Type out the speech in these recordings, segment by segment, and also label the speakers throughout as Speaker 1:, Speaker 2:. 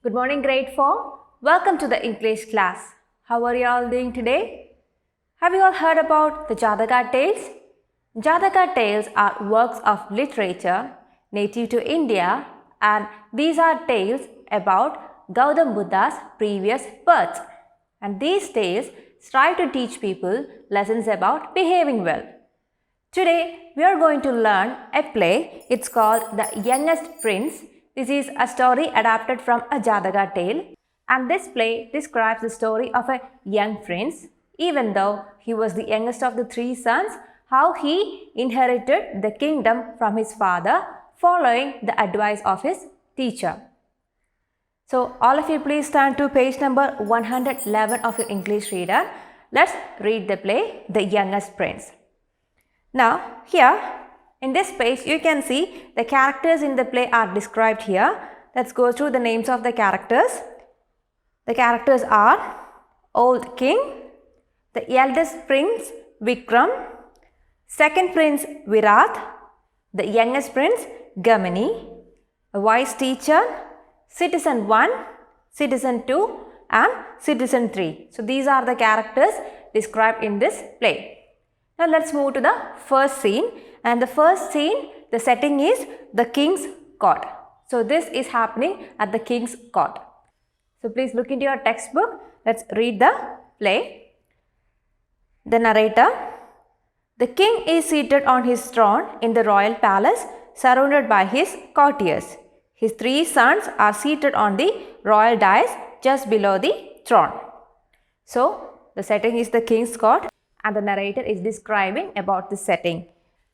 Speaker 1: Good morning, grade 4. Welcome to the English class. How are you all doing today? Have you all heard about the Jataka tales? Jataka tales are works of literature native to India, and these are tales about Gautam Buddha's previous births. And these tales strive to teach people lessons about behaving well. Today, we are going to learn a play. It's called The Youngest Prince. This is a story adapted from a Jataka tale. And this play describes the story of a young prince. Even though he was the youngest of the three sons, how he inherited the kingdom from his father following the advice of his teacher. So, all of you please turn to page number 111 of your English reader. Let's read the play, The Youngest Prince. Now, here in this page, you can see the characters in the play are described here. Let's go through the names of the characters. The characters are Old King, the eldest prince Vikram, second prince Virat, the youngest prince Gamini, a wise teacher, citizen 1, citizen 2 and citizen 3. So, these are the characters described in this play. Now, let's move to the first scene, and the first scene, the setting is the king's court. So, this is happening at the king's court. So, please look into your textbook. Let's read the play. The narrator. The king is seated on his throne in the royal palace, surrounded by his courtiers. His three sons are seated on the royal dais just below the throne. So, the setting is the king's court, and the narrator is describing about the setting.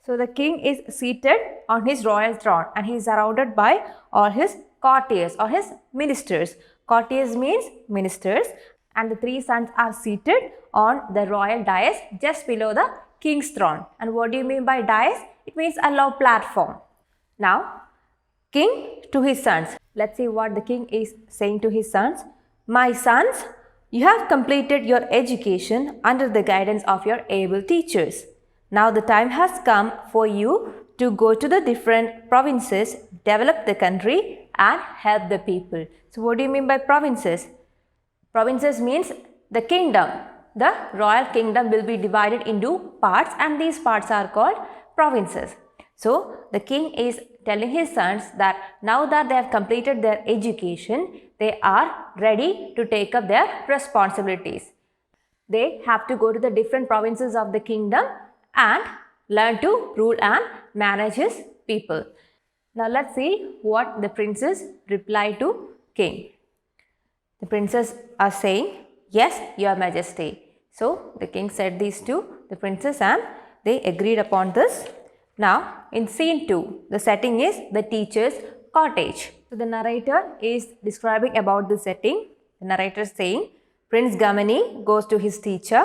Speaker 1: So, the king is seated on his royal throne and he is surrounded by all his courtiers or his ministers. Courtiers means ministers, and the three sons are seated on the royal dais just below the king's throne. And what do you mean by dais? It means a low platform. Now, king to his sons. Let's see what the king is saying to his sons. My sons, you have completed your education under the guidance of your able teachers. Now the time has come for you to go to the different provinces, develop the country and help the people. So what do you mean by provinces? Provinces means the kingdom. The royal kingdom will be divided into parts, and these parts are called provinces. So the king is telling his sons that now that they have completed their education, they are ready to take up their responsibilities. They have to go to the different provinces of the kingdom and learn to rule and manage his people. Now let's see what the princes reply to king. The princes are saying, yes, your majesty. So the king said these to the princes and they agreed upon this. Now in scene 2, the setting is the teacher's cottage. So the narrator is describing about the setting. The narrator is saying, Prince Gamini goes to his teacher.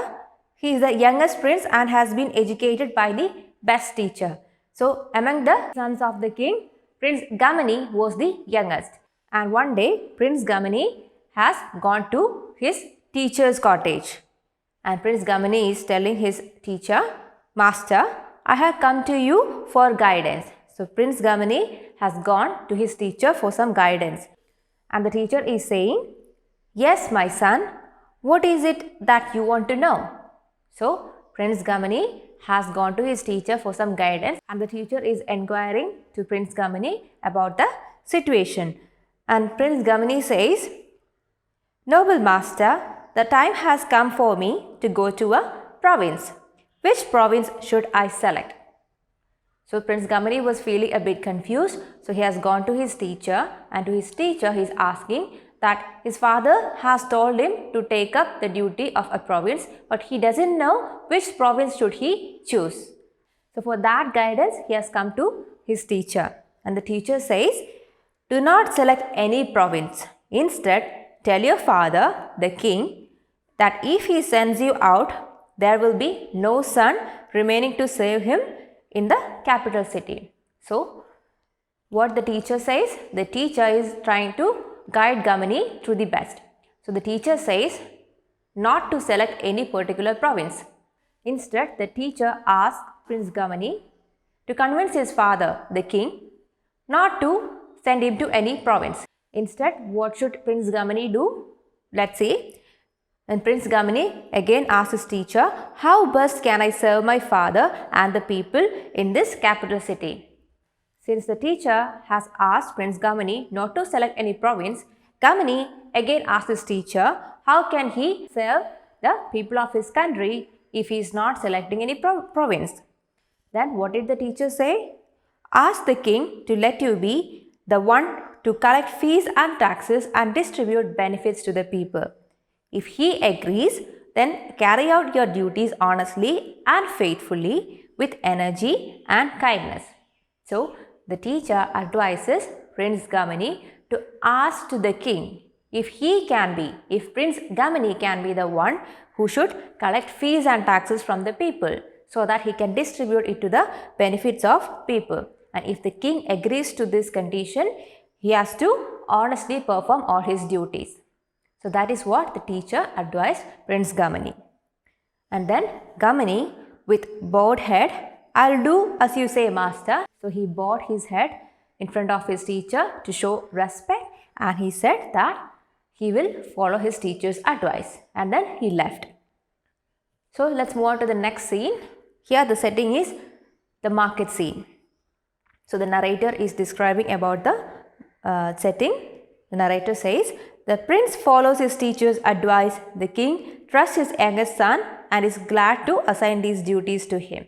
Speaker 1: He is the youngest prince and has been educated by the best teacher. So among the sons of the king, Prince Gamini was the youngest. And one day, Prince Gamini has gone to his teacher's cottage. And Prince Gamini is telling his teacher, Master, I have come to you for guidance. So Prince Gamini has gone to his teacher for some guidance. And the teacher is saying, yes, my son, what is it that you want to know? So Prince Gamini has gone to his teacher for some guidance, and the teacher is inquiring to Prince Gamini about the situation. And Prince Gamini says, Noble master, the time has come for me to go to a province. Which province should I select? So Prince Gamini was feeling a bit confused. So he has gone to his teacher, and to his teacher he is asking that his father has told him to take up the duty of a province, but he doesn't know which province should he choose. So for that guidance he has come to his teacher, and the teacher says, do not select any province. Instead, tell your father, the king, that if he sends you out, there will be no son remaining to save him in the capital city. So, what the teacher says, the teacher is trying to guide Gamini through the best. So, the teacher says not to select any particular province. Instead, the teacher asks Prince Gamini to convince his father, the king, not to send him to any province. Instead, what should Prince Gamini do? Let's see. And Prince Gamini again asked his teacher, how best can I serve my father and the people in this capital city? Since the teacher has asked Prince Gamini not to select any province, Gamini again asked his teacher, how can he serve the people of his country if he is not selecting any province? Then what did the teacher say? Ask the king to let you be the one to collect fees and taxes and distribute benefits to the people. If he agrees, then carry out your duties honestly and faithfully with energy and kindness. So, the teacher advises Prince Gamini to ask to the king if Prince Gamini can be the one who should collect fees and taxes from the people so that he can distribute it to the benefits of people. And if the king agrees to this condition, he has to honestly perform all his duties. So that is what the teacher advised Prince Gamini. And then Gamini, with bowed head, I'll do as you say, master. So he bowed his head in front of his teacher to show respect, and he said that he will follow his teacher's advice, and then he left. So let's move on to the next scene. Here the setting is the market scene. So the narrator is describing about the setting. The narrator says, the prince follows his teacher's advice. The king trusts his youngest son and is glad to assign these duties to him.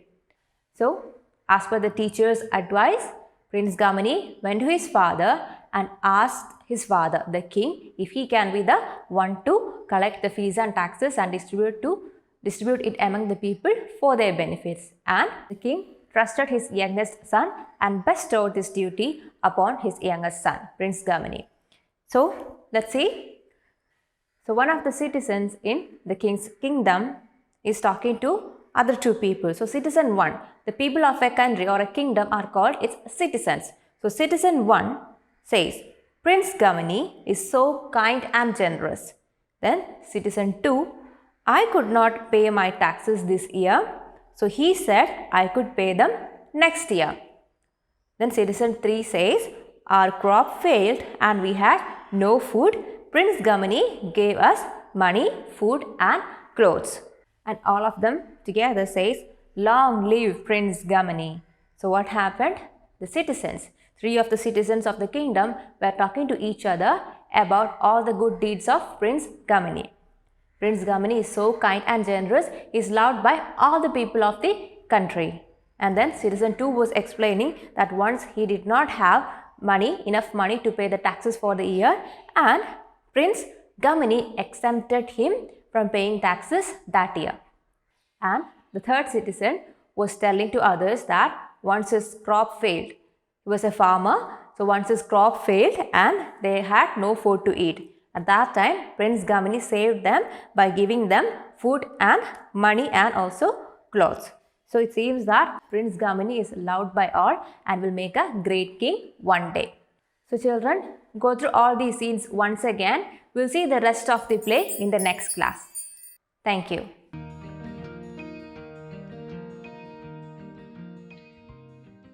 Speaker 1: So, as per the teacher's advice, Prince Gamini went to his father and asked his father, the king, if he can be the one to collect the fees and taxes and distribute it among the people for their benefits. And the king trusted his youngest son and bestowed this duty upon his youngest son, Prince Gamini. So, let's see. So, one of the citizens in the king's kingdom is talking to other two people. So, citizen 1, the people of a country or a kingdom are called its citizens. So, citizen 1 says, Prince Gamini is so kind and generous. Then, citizen 2, I could not pay my taxes this year. So, he said I could pay them next year. Then, citizen 3 says, our crop failed and we had no food. Prince Gamini gave us money, food and clothes. And all of them together says, long live Prince Gamini. So what happened? The citizens, 3 of the citizens of the kingdom were talking to each other about all the good deeds of Prince Gamini. Prince Gamini is so kind and generous, he is loved by all the people of the country. And then citizen 2 was explaining that once he did not have enough money to pay the taxes for the year, and Prince Gamini exempted him from paying taxes that year. And the third citizen was telling to others that once his crop failed, he was a farmer, so once his crop failed and they had no food to eat. At that time, Prince Gamini saved them by giving them food and money and also clothes. So it seems that Prince Gamini is loved by all and will make a great king one day. So children, go through all these scenes once again. We'll see the rest of the play in the next class. Thank you.